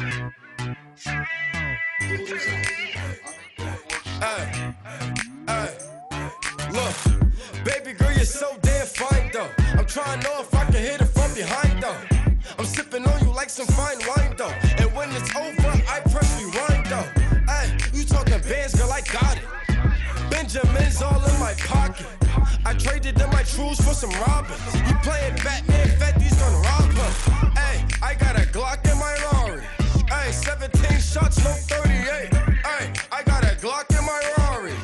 Hey, hey, look, baby girl, you're so damn fine though. I'm trying to know if I can hit it from behind though. I'm sipping on you like some fine wine though. And when it's over, I press rewind though. Hey, you talking bands, girl, I got it. Benjamin's all in my pocket. I traded in my trues for some robbers. You playing Batman, Fetty's gonna rob her. Hey, I got a Glock in my Rari. Hey, 17 shots, no 38. Hey, I got a Glock in my Rari.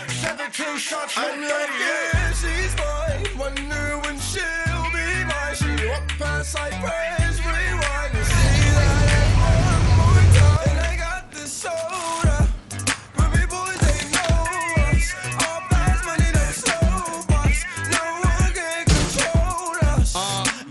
17 shots, no 38. Yeah, she's mine. Wonder when she'll be mine. She walk past like praise, rewind and see that one more time. And I got this soda. Ruby boys, they know us. All fast money, no slow bucks. No one can control us.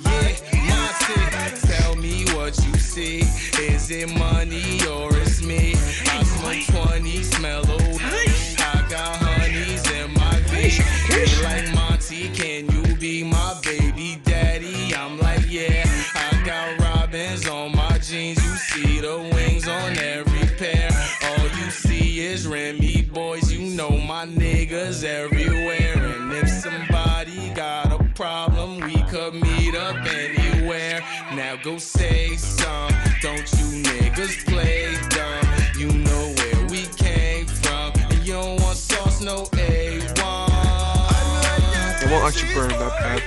Yeah, Monty, tell me what you see. Is it money or it's me? I smoke 20, smell old. I got honeys in my V. Be like Monty, can you be my baby daddy? I'm like, yeah. I got robins on my jeans. You see the wings on every pair. All you see is Remy boys. You know my niggas everywhere. And if somebody got a problem, we could meet up anywhere. Now go say some. Don't you niggas play dumb? You know where we came from. And you don't want sauce, no A1. It won't actually burn that bad.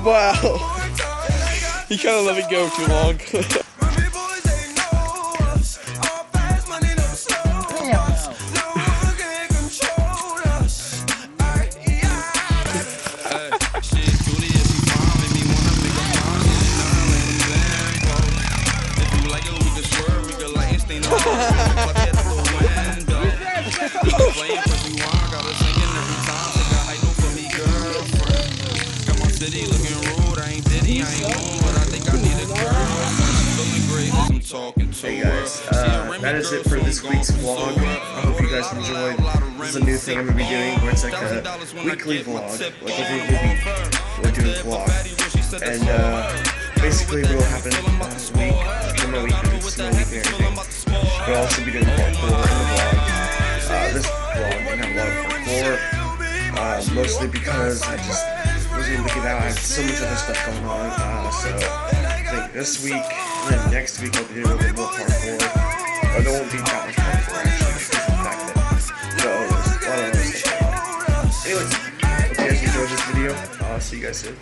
Wow. You kind of let it go too long. Hey guys, that is it for this week's vlog. I hope you guys enjoyed. This is a new thing I'm going to be doing where it's like a weekly vlog. Like every week we're doing a vlog. And basically what will happen this week, for no week, it's no week and everything. We'll also be doing parkour in the vlog. This vlog didn't have a lot of parkour, mostly because I just wasn't able to get out. I had so much other stuff going on. So I think this week and then next week I'll be doing a little bit more parkour. But there won't be that much parkour actually, because of the fact that there's a lot of other stuff going on. Anyways, hope you guys enjoyed this video. I'll see you guys soon.